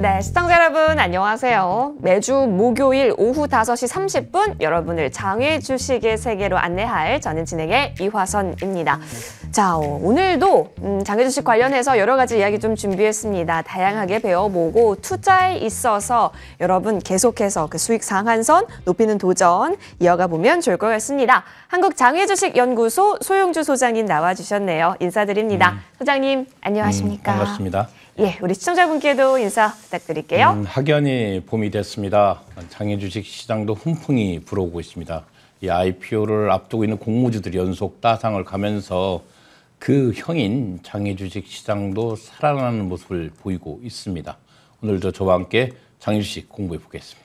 네, 시청자 여러분 안녕하세요. 매주 목요일 오후 5시 30분 여러분을 장외 주식의 세계로 안내할 저는 진행의 이화선입니다. 자, 오늘도 장외 주식 관련해서 여러 가지 이야기 좀 준비했습니다. 다양하게 배워보고 투자에 있어서 여러분 계속해서 그 수익 상한선 높이는 도전 이어가 보면 좋을 것 같습니다. 한국장외주식연구소 소용주 소장님 나와주셨네요. 인사드립니다. 소장님 안녕하십니까? 반갑습니다. 예, 우리 시청자분께도 인사 부탁드릴게요. 확연히 봄이 됐습니다. 장외주식 시장도 훈풍이 불어오고 있습니다. 이 IPO를 앞두고 있는 공모주들이 연속 따상을 가면서 그 형인 장외주식 시장도 살아나는 모습을 보이고 있습니다. 오늘도 저와 함께 장외주식 공부해 보겠습니다.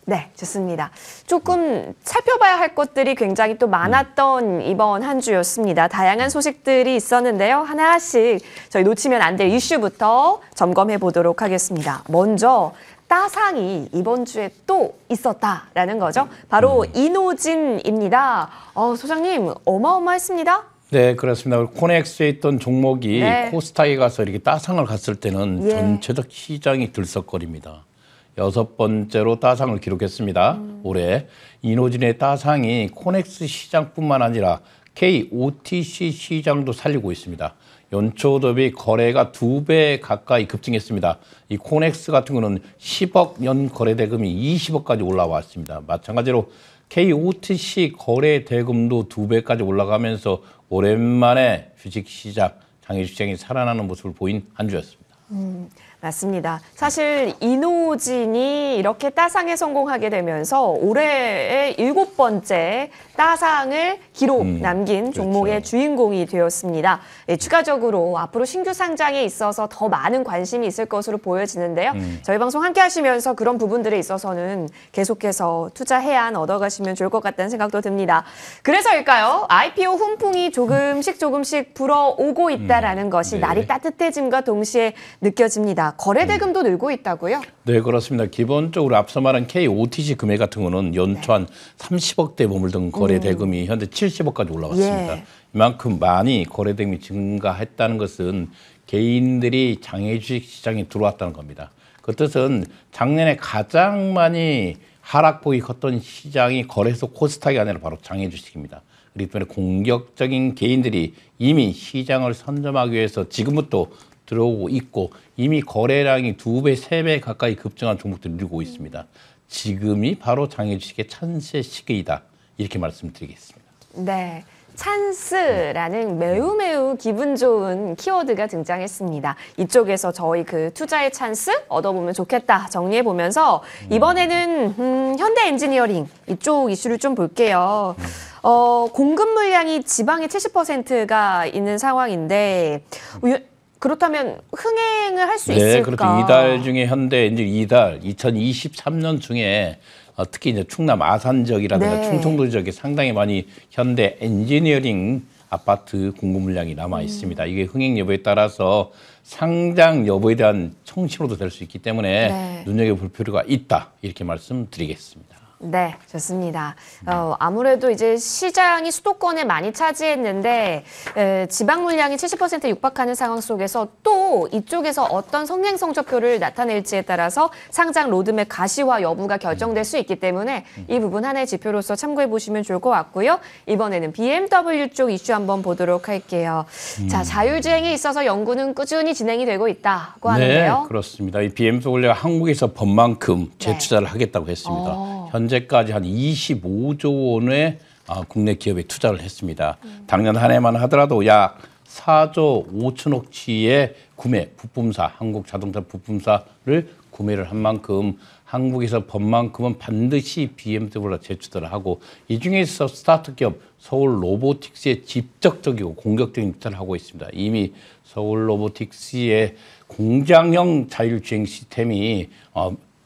네, 좋습니다. 조금 살펴봐야 할 것들이 굉장히 또 많았던 이번 한 주였습니다. 다양한 소식들이 있었는데요. 하나씩 저희 놓치면 안 될 이슈부터 점검해 보도록 하겠습니다. 먼저 따상이 이번 주에 또 있었다라는 거죠. 바로 이노진입니다. 소장님 어마어마했습니다. 네, 그렇습니다. 코넥스에 있던 종목이 코스닥에 가서 이렇게 따상을 갔을 때는 전체적 시장이 들썩거립니다. 6번째로 따상을 기록했습니다. 올해 이노진의 따상이 코넥스 시장뿐만 아니라 KOTC 시장도 살리고 있습니다. 연초 대비 거래가 2배 가까이 급증했습니다. 이 코넥스 같은 경우는 10억 연 거래 대금이 20억까지 올라왔습니다. 마찬가지로 KOTC 거래 대금도 2배까지 올라가면서 오랜만에 주식시장, 장외시장이 살아나는 모습을 보인 한 주였습니다. 맞습니다. 사실 이노진이 이렇게 따상에 성공하게 되면서 올해의 7번째 따상을 기록 남긴 종목의 주인공이 되었습니다. 추가적으로 앞으로 신규 상장에 있어서 더 많은 관심이 있을 것으로 보여지는데요. 저희 방송 함께 하시면서 그런 부분들에 있어서는 계속해서 투자 해안 얻어가시면 좋을 것 같다는 생각도 듭니다. 그래서일까요? IPO 훈풍이 조금씩 불어오고 있다는 것이 날이 따뜻해짐과 동시에 느껴집니다. 거래 대금도 늘고 있다고요? 네, 그렇습니다. 기본적으로 앞서 말한 KOTC 금액 같은 경우는 연초 한 30억대 머물던 거래 대금이 현재 70억까지 올라왔습니다. 이만큼 많이 거래 대금이 증가했다는 것은 개인들이 장외주식 시장에 들어왔다는 겁니다. 그 뜻은 작년에 가장 많이 하락폭이 컸던 시장이 거래소 코스닥이 아니라 바로 장외주식입니다. 그렇기 때문에 공격적인 개인들이 이미 시장을 선점하기 위해서 지금부터 들어오고 있고 이미 거래량이 2배, 3배 가까이 급증한 종목들이 늘고 있습니다. 지금이 바로 장외주식의 찬스의 시기이다. 이렇게 말씀드리겠습니다. 네. 찬스라는 매우 기분 좋은 키워드가 등장했습니다. 이쪽에서 저희 그 투자의 찬스 얻어보면 좋겠다 정리해보면서 이번에는 현대 엔지니어링 이쪽 이슈를 좀 볼게요. 공급 물량이 지방의 70%가 있는 상황인데 그렇다면 흥행을 할 수 있을까? 네, 그렇죠. 이달 중에 현대 엔진 이달 2023년 중에 특히 이제 충남 아산 지역이라든가 충청도 지역에 상당히 많이 현대 엔지니어링 아파트 공급 물량이 남아 있습니다. 이게 흥행 여부에 따라서 상장 여부에 대한 청신호도 될 수 있기 때문에 눈여겨볼 필요가 있다. 이렇게 말씀드리겠습니다. 네, 좋습니다. 아무래도 이제 시장이 수도권에 많이 차지했는데 지방 물량이 70% 육박하는 상황 속에서 또 이쪽에서 어떤 성행 성적표를 나타낼지에 따라서 상장 로드맵 가시화 여부가 결정될 수 있기 때문에 이 부분 하나의 지표로서 참고해 보시면 좋을 것 같고요. 이번에는 BMW 쪽 이슈 한번 보도록 할게요. 자, 자율주행에 있어서 연구는 꾸준히 진행이 되고 있다고 하는데요. 네, 그렇습니다. 이 BMW가 한국에서 번만큼 재투자를 하겠다고 했습니다. 현재까지 한 25조 원의 국내 기업에 투자를 했습니다. 작년 한 해만 하더라도 약 4조 5천억치의 구매 부품사, 한국자동차 부품사를 구매를 한 만큼 한국에서 번만큼은 반드시 BMW가 재투자를 하고 이 중에서 스타트 기업 서울 로보틱스에 직접적이고 공격적인 투자를 하고 있습니다. 이미 서울 로보틱스의 공장형 자율주행 시스템이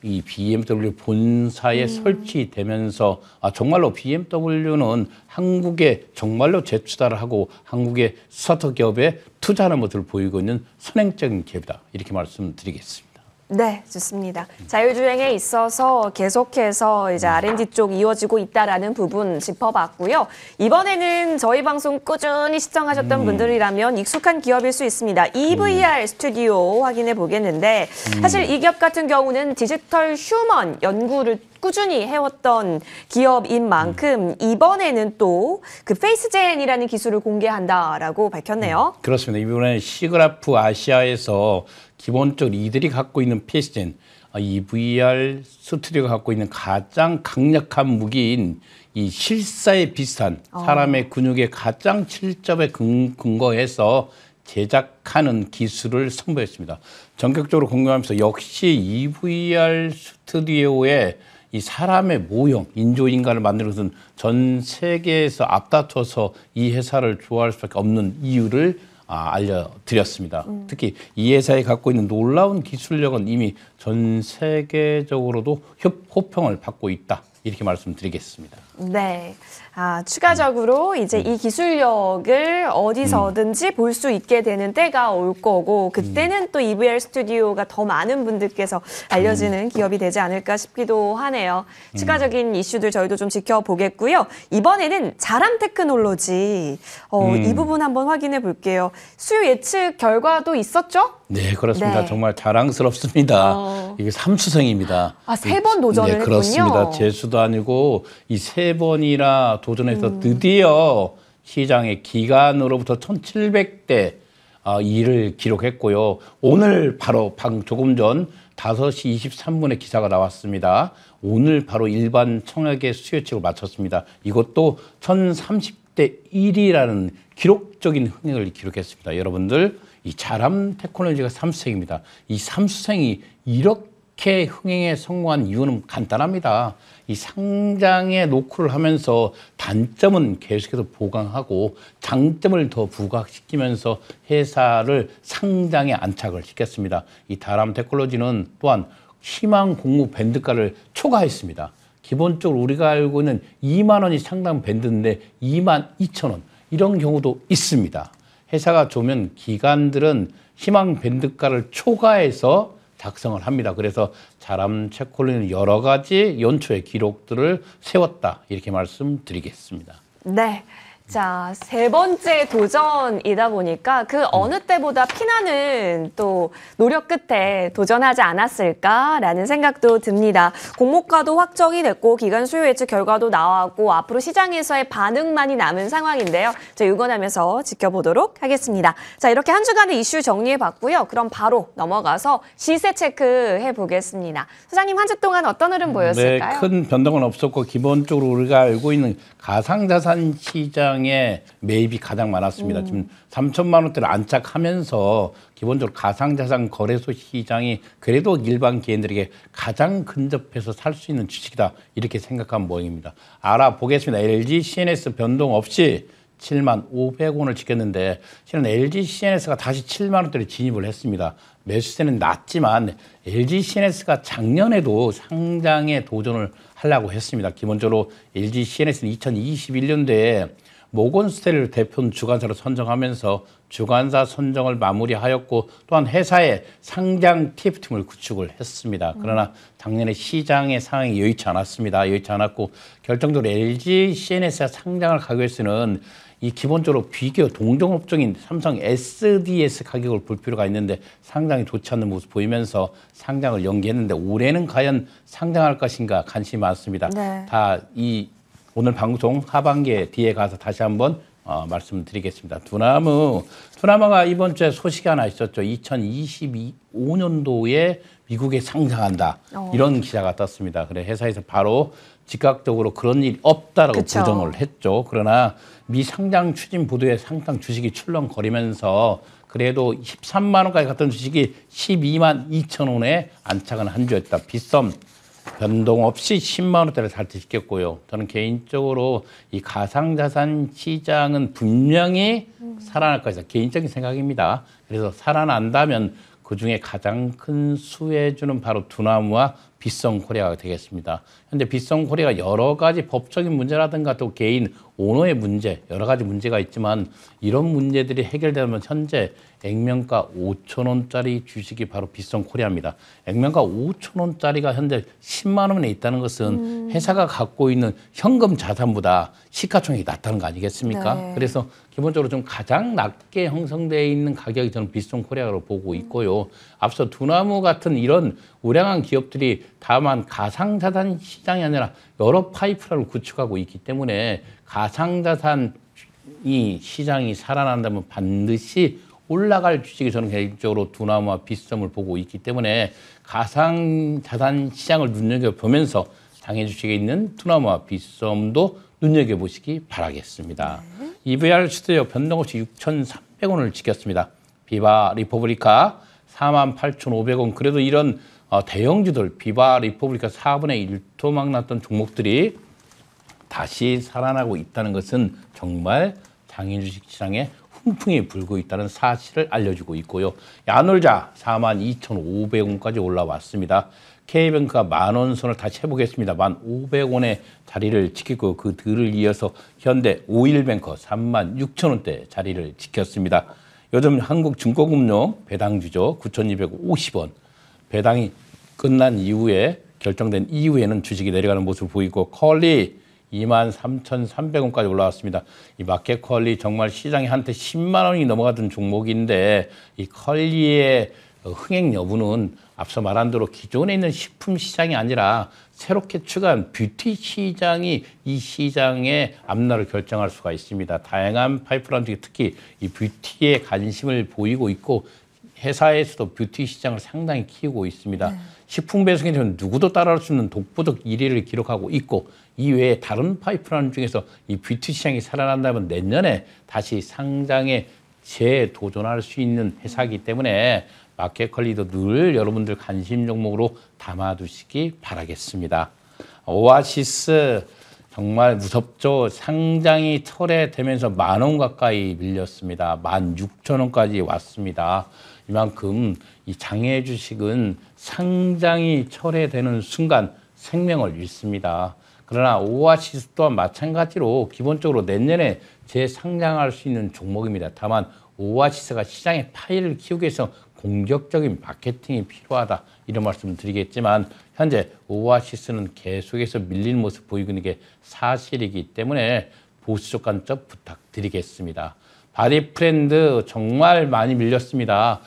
이 BMW 본사에 설치되면서 정말로 BMW는 한국에 정말로 재투자를 하고 한국의 스타트업 기업에 투자하는 모습을 보이고 있는 선행적인 기업이다. 이렇게 말씀드리겠습니다. 네, 좋습니다. 자율주행에 있어서 계속해서 이제 R&D 쪽 이어지고 있다라는 부분 짚어봤고요. 이번에는 저희 방송 꾸준히 시청하셨던 분들이라면 익숙한 기업일 수 있습니다. EVR 스튜디오 확인해 보겠는데 사실 이 기업 같은 경우는 디지털 휴먼 연구를 꾸준히 해왔던 기업인 만큼 이번에는 또 그 페이스젠이라는 기술을 공개한다라고 밝혔네요. 그렇습니다. 이번에 시그라프 아시아에서 기본적으로 이들이 갖고 있는 페이스젠, EVR 스튜디오가 갖고 있는 가장 강력한 무기인 이 실사에 비슷한 사람의 근육의 가장 실접에 근거해서 제작하는 기술을 선보였습니다. 전격적으로 공개하면서 역시 EVR 스튜디오의 이 사람의 모형, 인조인간을 만드는 것은 전 세계에서 앞다퉈서 이 회사를 좋아할 수밖에 없는 이유를 알려드렸습니다. 특히 이 회사에 갖고 있는 놀라운 기술력은 이미 전 세계적으로도 호평을 받고 있다. 이렇게 말씀드리겠습니다. 네. 추가적으로 이제 이 기술력을 어디서든지 볼 수 있게 되는 때가 올 거고 그때는 또 EVR 스튜디오가 더 많은 분들께서 알려지는 기업이 되지 않을까 싶기도 하네요. 추가적인 이슈들 저희도 좀 지켜보겠고요. 이번에는 자람 테크놀로지 이 부분 한번 확인해 볼게요. 수요 예측 결과도 있었죠? 네, 그렇습니다. 네. 정말 자랑스럽습니다. 이게 3수생입니다. 3번 도전을 네, 그렇습니다. 했군요. 재수도 아니고 이 3번이나 도전해서 드디어 시장의 기관으로부터 1,700대 일을 기록했고요. 오늘 바로 조금 전 5시 23분에 기사가 나왔습니다. 오늘 바로 일반 청약의 수요 예측을 마쳤습니다. 이것도 1,030대 1이라는 기록적인 흥행을 기록했습니다. 여러분들, 이 자람 테크놀로지가 3수생입니다. 이 3수생이 이렇게 흥행에 성공한 이유는 간단합니다. 이 상장에 노크를 하면서 단점은 계속해서 보강하고 장점을 더 부각시키면서 회사를 상장에 안착을 시켰습니다. 이 자람 테크놀로지는 또한 희망 공모 밴드가를 초과했습니다. 기본적으로 우리가 알고 있는 2만 원이 상당 밴드인데 2만 2천 원 이런 경우도 있습니다. 회사가 좋으면 기관들은 희망 밴드가를 초과해서 작성을 합니다. 그래서 자람 테크놀로지는 여러 가지 연초의 기록들을 세웠다. 이렇게 말씀드리겠습니다. 네. 자, 3번째 도전이다 보니까 그 어느 때보다 피나는 또 노력 끝에 도전하지 않았을까라는 생각도 듭니다. 공모가도 확정이 됐고 기간 수요 예측 결과도 나왔고 앞으로 시장에서의 반응만이 남은 상황인데요. 저희 응원하면서 지켜보도록 하겠습니다. 자, 이렇게 한 주간의 이슈 정리해봤고요. 그럼 바로 넘어가서 시세 체크해 보겠습니다. 소장님, 한 주 동안 어떤 흐름 보였을까요? 네, 큰 변동은 없었고 기본적으로 우리가 알고 있는 가상자산 시장의 매입이 가장 많았습니다. 지금 3천만 원대를 안착하면서 기본적으로 가상자산 거래소 시장이 그래도 일반 개인들에게 가장 근접해서 살 수 있는 주식이다. 이렇게 생각한 모양입니다. 알아보겠습니다. LG CNS 변동 없이 7만 500원을 지켰는데 실은 LG CNS가 다시 7만 원대를 진입을 했습니다. 매수세는 낮지만 LG CNS가 작년에도 상장에 도전을 하려고 했습니다. 기본적으로 LG CNS는 2021년도에 모건스탠리를 대표 주관사로 선정하면서 주관사 선정을 마무리하였고 또한 회사의 상장 TF팀을 구축을 했습니다. 그러나 작년에 시장의 상황이 여의치 않았습니다. 여의치 않았고 결정적으로 LG CNS가 상장을 가기 위해서는 이 기본적으로 비교 동종업종인 삼성 SDS 가격을 볼 필요가 있는데 상장이 좋지 않는 모습 보이면서 상장을 연기했는데 올해는 과연 상장할 것인가 관심이 많습니다. 네. 오늘 방송 하반기에 뒤에 가서 다시 한번 말씀드리겠습니다. 두나무가 이번 주에 소식이 하나 있었죠. 2025년도에 미국에 상장한다. 이런 기사가 떴습니다. 그래 회사에서 바로 즉각적으로 그런 일이 없다라고 그쵸. 부정을 했죠. 그러나 미 상장 추진 보도에 상당 주식이 출렁거리면서 그래도 13만 원까지 갔던 주식이 12만 2천 원에 안착은 한 주였다. 빗썸 변동 없이 10만 원대를 살퇴시켰고요. 저는 개인적으로 이 가상자산 시장은 분명히 살아날 것이다. 개인적인 생각입니다. 그래서 살아난다면 그중에 가장 큰 수혜주는 바로 두나무와 빗성코리아가 되겠습니다. 현재 빗성코리아가 여러 가지 법적인 문제라든가 또 개인 오너의 문제, 여러 가지 문제가 있지만 이런 문제들이 해결되면 현재 액면가 5천 원짜리 주식이 바로 빗성코리아입니다. 액면가 5천 원짜리가 현재 10만 원에 있다는 것은 회사가 갖고 있는 현금 자산보다 시가총액이 낮다는 거 아니겠습니까? 네. 그래서 기본적으로 좀 가장 낮게 형성되어 있는 가격이 저는 빗성코리아로 보고 있고요. 앞서 두나무 같은 이런 우량한 기업들이 다만 가상자산 시장이 아니라 여러 파이프라인을 구축하고 있기 때문에 가상자산이 시장이 살아난다면 반드시 올라갈 주식이 저는 개인적으로 두나무와 빗썸을 보고 있기 때문에 가상자산 시장을 눈여겨보면서 장애 주식에 있는 두나무와 빗썸도 눈여겨보시기 바라겠습니다. EVR 스튜디오 변동 없이 6,300원을 지켰습니다. 비바 리퍼블리카 48,500원. 그래도 이런 대형주들 비바 리퍼블리카 4분의 1토막 났던 종목들이 다시 살아나고 있다는 것은 정말 장애 주식 시장에 훈풍이 불고 있다는 사실을 알려주고 있고요. 야놀자 42,500원까지 올라왔습니다. K뱅크가 10,000원 선을 다시 해보겠습니다. 1,500원의 자리를 지키고 그 뒤를 이어서 현대 오일뱅커 36,000원대 자리를 지켰습니다. 요즘 한국증권금융 배당주죠. 9,250원. 배당이 끝난 이후에 결정된 이후에는 주식이 내려가는 모습을 보이고 컬리 23,300원까지 올라왔습니다. 이 마켓컬리 정말 시장에 한때 10만 원이 넘어가던 종목인데 이 컬리의 흥행 여부는 앞서 말한 대로 기존에 있는 식품 시장이 아니라 새롭게 추가한 뷰티 시장이 이 시장의 앞날을 결정할 수가 있습니다. 다양한 파이프라인 중에 특히 이 뷰티에 관심을 보이고 있고 회사에서도 뷰티 시장을 상당히 키우고 있습니다. 네. 식품 배송에서는 누구도 따라할 수 없는 독보적 1위를 기록하고 있고 이외에 다른 파이프라인 중에서 이 뷰티 시장이 살아난다면 내년에 다시 상장에 재도전할 수 있는 회사이기 때문에 마켓컬리도 늘 여러분들 관심 종목으로 담아두시기 바라겠습니다. 오아시스 정말 무섭죠. 상장이 철회되면서 10,000원 가까이 밀렸습니다. 16,000원까지 왔습니다. 이만큼 이 장애 주식은 상장이 철회되는 순간 생명을 잃습니다. 그러나 오아시스 또한 마찬가지로 기본적으로 내년에 재상장할 수 있는 종목입니다. 다만 오아시스가 시장의 파일을 키우기 위해서 공격적인 마케팅이 필요하다 이런 말씀을 드리겠지만 현재 오아시스는 계속해서 밀리는 모습 보이고 있는 게 사실이기 때문에 보수적 관점 부탁드리겠습니다. 바디프렌드 정말 많이 밀렸습니다.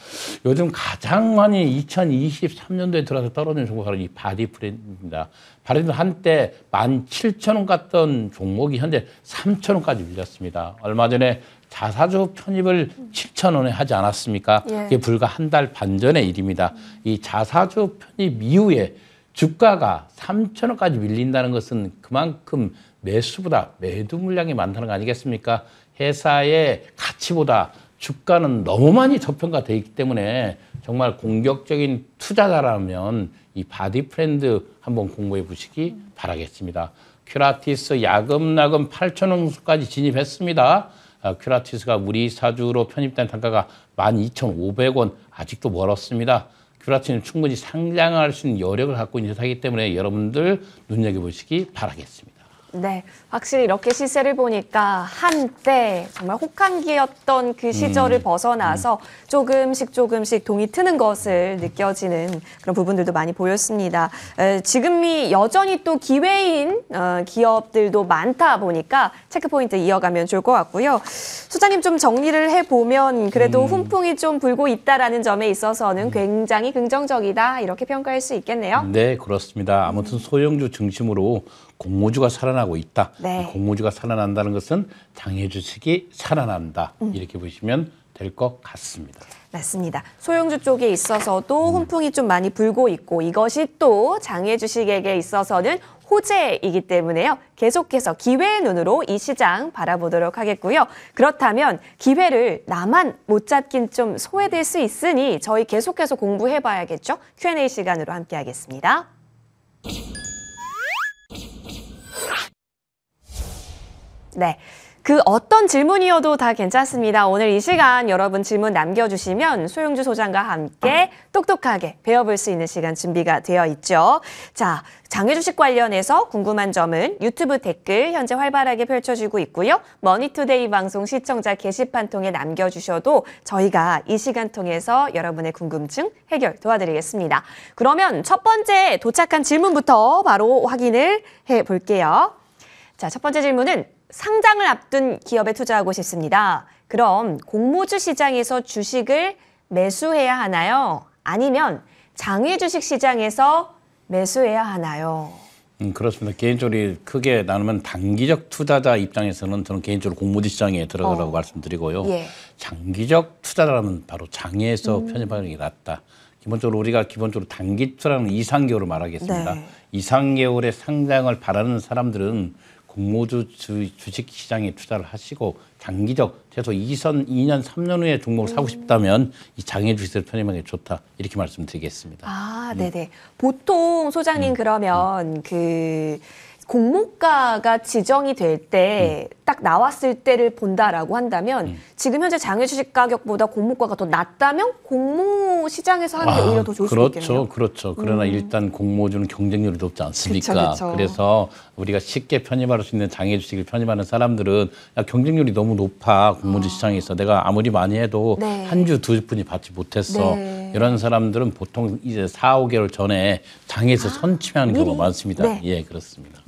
요즘 가장 많이 2023년도에 들어서 떨어진 종목이 바로 이 바디프렌드입니다. 바디프렌드 한때 17,000원 갔던 종목이 현재 3,000원까지 밀렸습니다. 얼마 전에 자사주 편입을 7,000원에 하지 않았습니까? 예. 이게 불과 한 달 반 전의 일입니다. 이 자사주 편입 이후에 주가가 3,000원까지 밀린다는 것은 그만큼 매수보다 매도 물량이 많다는 거 아니겠습니까? 회사의 가치보다 주가는 너무 많이 저평가되어 있기 때문에 정말 공격적인 투자자라면 이 바디프렌드 한번 공부해 보시기 바라겠습니다. 큐라티스 야금야금 8,000원까지 진입했습니다. 큐라티스가 우리 사주로 편입된 단가가 12,500원 아직도 멀었습니다. 큐라티스는 충분히 상장할 수 있는 여력을 갖고 있는 회사이기 때문에 여러분들 눈여겨보시기 바라겠습니다. 네, 확실히 이렇게 시세를 보니까 한때 정말 혹한기였던 그 시절을 벗어나서 조금씩 동이 트는 것을 느껴지는 그런 부분들도 많이 보였습니다. 지금이 여전히 또 기회인 기업들도 많다 보니까 체크포인트 이어가면 좋을 것 같고요. 소장님 좀 정리를 해보면 그래도 훈풍이 좀 불고 있다라는 점에 있어서는 굉장히 긍정적이다 이렇게 평가할 수 있겠네요. 네, 그렇습니다. 아무튼 소형주 중심으로 공모주가 살아나고 있다. 네. 공모주가 살아난다는 것은 장애 주식이 살아난다. 이렇게 보시면 될 것 같습니다. 맞습니다. 소형주 쪽에 있어서도 훈풍이 좀 많이 불고 있고 이것이 또 장애 주식에게 있어서는 호재이기 때문에요. 계속해서 기회의 눈으로 이 시장 바라보도록 하겠고요. 그렇다면 기회를 나만 못 잡긴 좀 소외될 수 있으니 저희 계속해서 공부해봐야겠죠. Q&A 시간으로 함께하겠습니다. 네. 그 어떤 질문이어도 다 괜찮습니다. 오늘 이 시간 여러분 질문 남겨주시면 소영주 소장과 함께 똑똑하게 배워볼 수 있는 시간 준비가 되어 있죠. 자, 장외주식 관련해서 궁금한 점은 유튜브 댓글 현재 활발하게 펼쳐지고 있고요. 머니투데이 방송 시청자 게시판 통해 남겨주셔도 저희가 이 시간 통해서 여러분의 궁금증 해결 도와드리겠습니다. 그러면 첫 번째 도착한 질문부터 바로 확인을 해볼게요. 자, 첫 번째 질문은 상장을 앞둔 기업에 투자하고 싶습니다. 그럼 공모주 시장에서 주식을 매수해야 하나요? 아니면 장외주식 시장에서 매수해야 하나요? 그렇습니다. 개인적으로 크게 나누면 단기적 투자자 입장에서는 저는 개인적으로 공모주 시장에 들어가라고 말씀드리고요. 예. 장기적 투자라면 바로 장외에서 편입하는 게 낫다. 기본적으로 우리가 단기 투자라는 2~3개월을 말하겠습니다. 네. 2~3개월의 상장을 바라는 사람들은 공모주 주식 시장에 투자를 하시고 장기적 최소 2년, 3년 후에 종목을 사고 싶다면 이 장외 주식을 편입하는 게 좋다. 이렇게 말씀드리겠습니다. 아, 네네. 보통 소장님 그러면 그 공모가가 지정이 될 때 딱 나왔을 때를 본다라고 한다면 지금 현재 장외 주식 가격보다 공모가가 더 낮다면 공모 시장에서 하는 게 오히려 더 좋을 수 있겠네요. 그렇죠. 그러나 일단 공모주는 경쟁률이 높지 않습니까? 그쵸. 그래서 우리가 쉽게 편입할 수 있는 장외 주식을 편입하는 사람들은 야, 경쟁률이 너무 높아. 공모주 시장에서 내가 아무리 많이 해도 네. 한 주, 두 주뿐이 받지 못했어. 네. 이런 사람들은 보통 이제 4~5개월 전에 장에서 선취하는 경우가 많습니다. 네. 예, 그렇습니다.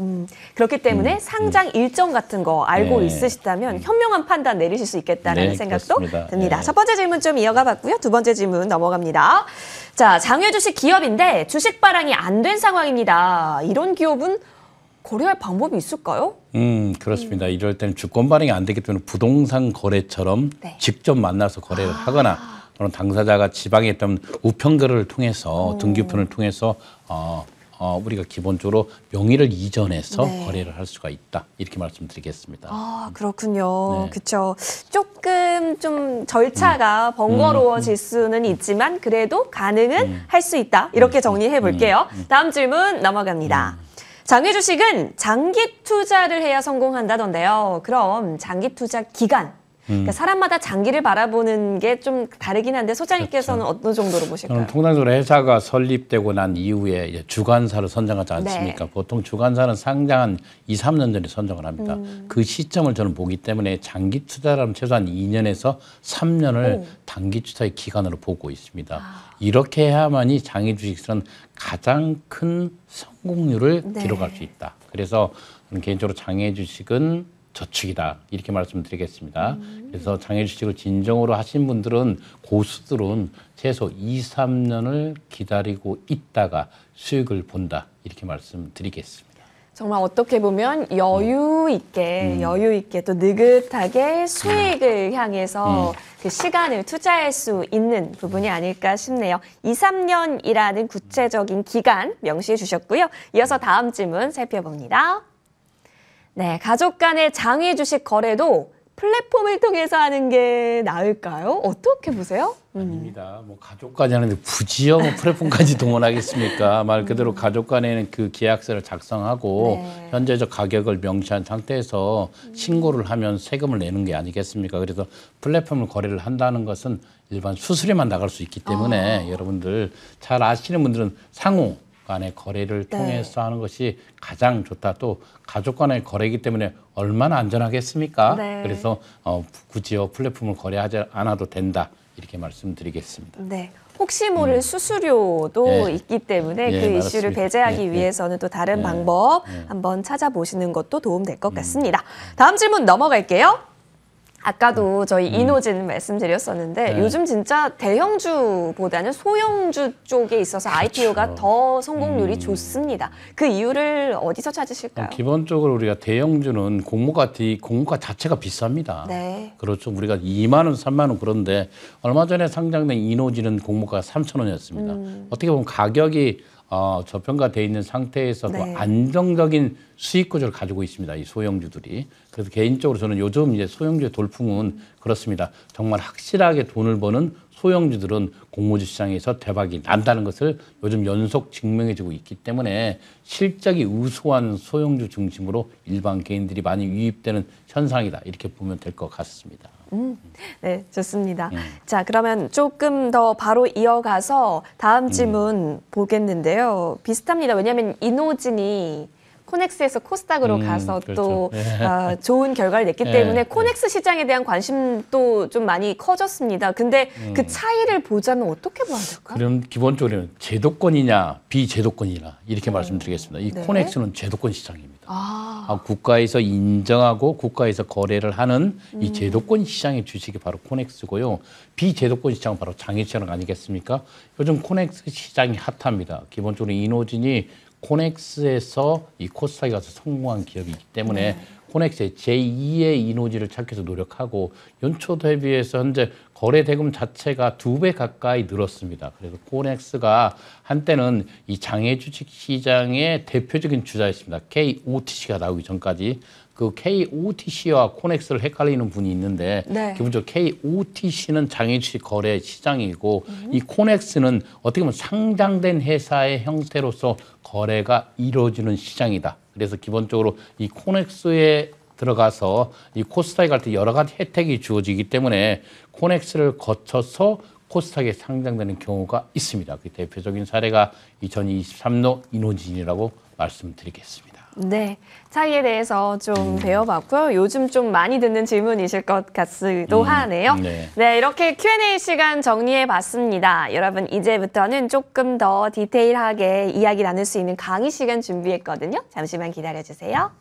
그렇기 때문에 상장 일정 같은 거 알고 네. 있으시다면 현명한 판단 내리실 수 있겠다는 네, 생각도 그렇습니다. 듭니다. 네. 첫 번째 질문 좀 이어가 봤고요. 두 번째 질문 넘어갑니다. 자, 장외 주식 기업인데 주식 발행이 안 된 상황입니다. 이런 기업은 거래할 방법이 있을까요? 그렇습니다. 이럴 때는 주권 발행이 안 되기 때문에 부동산 거래처럼 네. 직접 만나서 거래를 하거나 또는 당사자가 지방에 있다면 우편거래를 통해서 등기우편을 통해서 우리가 기본적으로 명의를 이전해서 네. 거래를 할 수가 있다. 이렇게 말씀드리겠습니다. 아, 그렇군요. 네. 그렇죠. 조금 좀 절차가 번거로워질 수는 있지만 그래도 가능은 할 수 있다. 이렇게 정리해 볼게요. 다음 질문 넘어갑니다. 장외 주식은 장기 투자를 해야 성공한다던데요. 그럼 장기 투자 기간, 그러니까 사람마다 장기를 바라보는 게 좀 다르긴 한데 소장님께서는 어느 정도로 보실까요? 저는 통상적으로 회사가 설립되고 난 이후에 이제 주관사를 선정하지 않습니까? 네. 보통 주관사는 상장한 2~3년 전에 선정을 합니다. 그 시점을 저는 보기 때문에 장기 투자라면 최소한 2년에서 3년을 단기 투자의 기간으로 보고 있습니다. 이렇게 해야만이 장기 주식에서는 가장 큰 성공률을 네. 기록할 수 있다. 그래서 저는 개인적으로 장외 주식은 저축이다 이렇게 말씀드리겠습니다. 그래서 장외 주식을 진정으로 하신 분들은 고수들은 최소 2~3년을 기다리고 있다가 수익을 본다 이렇게 말씀드리겠습니다. 정말 어떻게 보면 여유 있게 또 느긋하게 수익을 향해서 그 시간을 투자할 수 있는 부분이 아닐까 싶네요. 2~3년이라는 구체적인 기간 명시해 주셨고요. 이어서 다음 질문 살펴봅니다. 네, 가족 간의 장외 주식 거래도 플랫폼을 통해서 하는 게 나을까요? 어떻게 보세요? 아닙니다. 뭐 가족까지 하는데 굳이요 뭐 플랫폼까지 동원하겠습니까? 말 그대로 가족 간에는 그 계약서를 작성하고 네. 현재적 가격을 명시한 상태에서 신고를 하면 세금을 내는 게 아니겠습니까? 그래서 플랫폼을 거래를 한다는 것은 일반 수수료만 나갈 수 있기 때문에 여러분들 잘 아시는 분들은 상호 간의 거래를 네. 통해서 하는 것이 가장 좋다. 또 가족 간의 거래이기 때문에 얼마나 안전하겠습니까? 네. 그래서 굳이요 플랫폼을 거래하지 않아도 된다. 이렇게 말씀드리겠습니다. 네. 혹시 모를 수수료도 예. 있기 때문에 예, 그 이슈를 맞습니다. 배제하기 예, 예. 위해서는 또 다른 예. 방법 한번 찾아보시는 것도 도움 될 것 같습니다. 다음 질문 넘어갈게요. 아까도 저희 이노진 말씀드렸었는데 네. 요즘 진짜 대형주보다는 소형주 쪽에 있어서 IPO가 더 성공률이 좋습니다. 그 이유를 어디서 찾으실까요? 기본적으로 우리가 대형주는 공모가 자체가 비쌉니다. 네. 그렇죠. 우리가 2만 원, 3만 원 그런데 얼마 전에 상장된 이노지는 공모가 3천 원이었습니다. 어떻게 보면 가격이 저평가돼 있는 상태에서도 네. 안정적인 수익 구조를 가지고 있습니다. 이 소형주들이. 그래서 개인적으로 저는 요즘 이제 소형주의 돌풍은 그렇습니다. 정말 확실하게 돈을 버는 소형주들은 공모주 시장에서 대박이 난다는 것을 요즘 연속 증명해주고 있기 때문에 실적이 우수한 소형주 중심으로 일반 개인들이 많이 유입되는 현상이다. 이렇게 보면 될 것 같습니다. 네, 좋습니다. 자, 그러면 조금 더 바로 이어가서 다음 질문 보겠는데요. 비슷합니다. 왜냐하면 이노진이 코넥스에서 코스닥으로 가서 그렇죠. 또 네. 좋은 결과를 냈기 네, 때문에 네. 코넥스 시장에 대한 관심도 좀 많이 커졌습니다. 근데 그 차이를 보자면 어떻게 봐야 될까요? 그럼 기본적으로는 제도권이냐 비제도권이냐 이렇게 말씀드리겠습니다. 이 네. 코넥스는 제도권 시장입니다. 아, 국가에서 인정하고 국가에서 거래를 하는 이 제도권 시장의 주식이 바로 코넥스고요. 비제도권 시장은 바로 장외시장 아니겠습니까? 요즘 코넥스 시장이 핫합니다. 기본적으로 이노진이 코넥스에서 이 코스닥에 가서 성공한 기업이기 때문에 코넥스의 제2의 이노지를 찾기 위해서 노력하고 연초 대비해서 현재 거래 대금 자체가 2배 가까이 늘었습니다. 그래서 코넥스가 한때는 이 장외 주식 시장의 대표적인 주자였습니다. KOTC가 나오기 전까지 그 KOTC와 코넥스를 헷갈리는 분이 있는데 네. 기본적으로 KOTC는 장외 주식 거래 시장이고 이 코넥스는 어떻게 보면 상장된 회사의 형태로서 거래가 이루어지는 시장이다. 그래서 기본적으로 이 코넥스에 들어가서 이 코스닥에 갈 때 여러 가지 혜택이 주어지기 때문에 코넥스를 거쳐서 코스닥에 상장되는 경우가 있습니다. 그 대표적인 사례가 2023년 이노진이라고 말씀드리겠습니다. 네. 차이에 대해서 좀 배워봤고요. 요즘 좀 많이 듣는 질문이실 것 같기도 하네요. 네. 네, 이렇게 Q&A 시간 정리해봤습니다. 여러분, 이제부터는 조금 더 디테일하게 이야기 나눌 수 있는 강의 시간 준비했거든요. 잠시만 기다려주세요.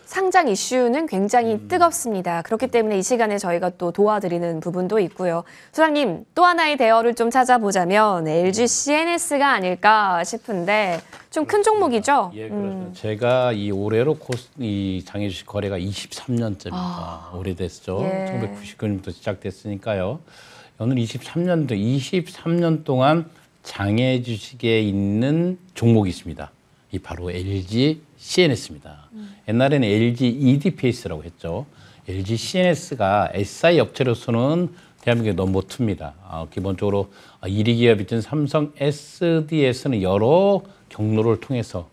상장 이슈는 굉장히 뜨겁습니다. 그렇기 때문에 이 시간에 저희가 또 도와드리는 부분도 있고요. 소장님, 또 하나의 대어를 좀 찾아보자면 LG CNS가 아닐까 싶은데 좀 큰 종목이죠? 예, 그렇습니다. 제가 이 올해로 이 장외 주식 거래가 23년째입니다. 오래됐죠. 예. 1999년부터 시작됐으니까요. 오늘 23년 동안 장외 주식에 있는 종목이 있습니다. 이 바로 LG CNS입니다. 옛날에는 LG EDPS라고 했죠. LG CNS가 SI 업체로서는 대한민국의 넘버2입니다. 기본적으로 1위 기업이던 삼성 SDS는 여러 경로를 통해서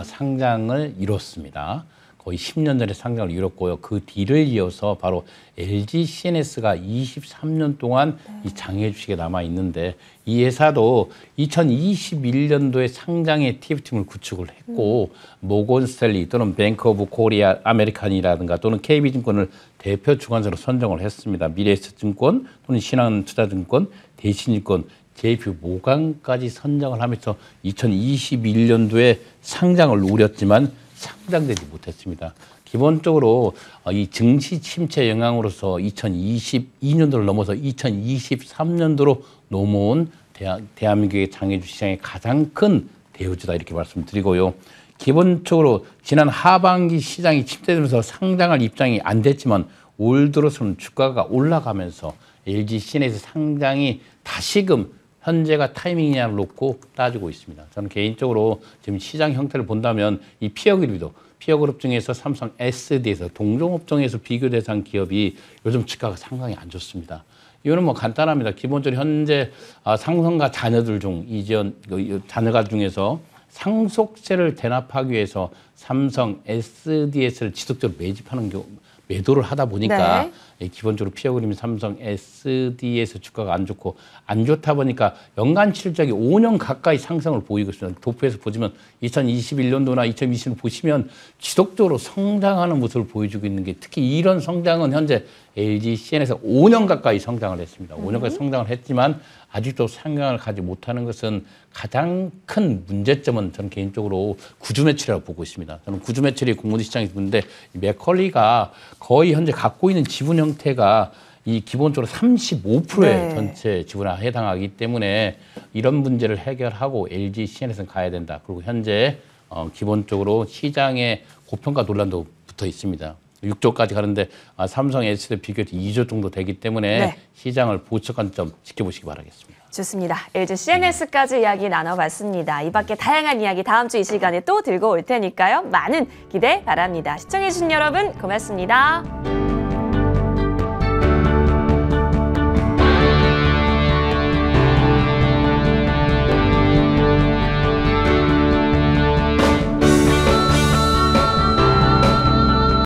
상장을 이뤘습니다. 거의 10년 전에 상장을 이뤘고요. 그 뒤를 이어서 바로 LG CNS가 23년 동안 이 장외 주식에 남아 있는데 이 회사도 2021년도에 상장의 TF팀을 구축을 했고 모건 스탠리 또는 뱅크 오브 코리아 아메리칸이라든가 또는 KB증권을 대표 주관사로 선정을 했습니다. 미래에셋증권 또는 신한투자증권, 대신증권, JP 모간까지 선정을 하면서 2021년도에 상장을 노렸지만 상장되지 못했습니다. 기본적으로 이 증시 침체 영향으로서 2022년도를 넘어서 2023년도로 넘어온 대한민국의 장외주 시장의 가장 큰 대우주다 이렇게 말씀드리고요. 기본적으로 지난 하반기 시장이 침체되면서 상장할 입장이 안 됐지만 올 들어서는 주가가 올라가면서 LG CNS 상장이 다시금 현재가 타이밍이냐를 놓고 따지고 있습니다. 저는 개인적으로 지금 시장 형태를 본다면 이 피어그룹 중에서 삼성 SD에서 동종업종에서 비교 대상 기업이 요즘 주가가 상당히 안 좋습니다. 이거는 뭐 간단합니다. 기본적으로 현재 상속가 자녀들 중 자녀가 중에서 상속세를 대납하기 위해서 삼성 SDS를 지속적으로 매도를 하다 보니까 네. 기본적으로 피어 그림이 삼성 SD에서 주가가 안 좋고 안 좋다 보니까 연간 실적이 5년 가까이 상승을 보이고 있습니다. 도표에서 보시면 2021년도나 2020년 보시면 지속적으로 성장하는 모습을 보여주고 있는 게 특히 이런 성장은 현재 LG CN에서 5년 가까이 성장을 했습니다. 5년까지 성장을 했지만 아직도 상향을 가지 못하는 것은 가장 큰 문제점은 저는 개인적으로 구주 매출이라고 보고 있습니다. 저는 구주 매출이 공모주 시장에서 보는데 맥컬리가 거의 현재 갖고 있는 지분 형태가 이 기본적으로 35%의 네. 전체 지분에 해당하기 때문에 이런 문제를 해결하고 LG CN에서는 가야 된다. 그리고 현재 기본적으로 시장에 고평가 논란도 붙어 있습니다. 6조까지 가는데 삼성 SD와 비교해서 2조 정도 되기 때문에 네. 시장을 보측한 점 지켜보시기 바라겠습니다. 좋습니다. LG CNS까지 이야기 나눠봤습니다. 이 밖에 다양한 이야기 다음 주 이 시간에 또 들고 올 테니까요. 많은 기대 바랍니다. 시청해주신 여러분 고맙습니다.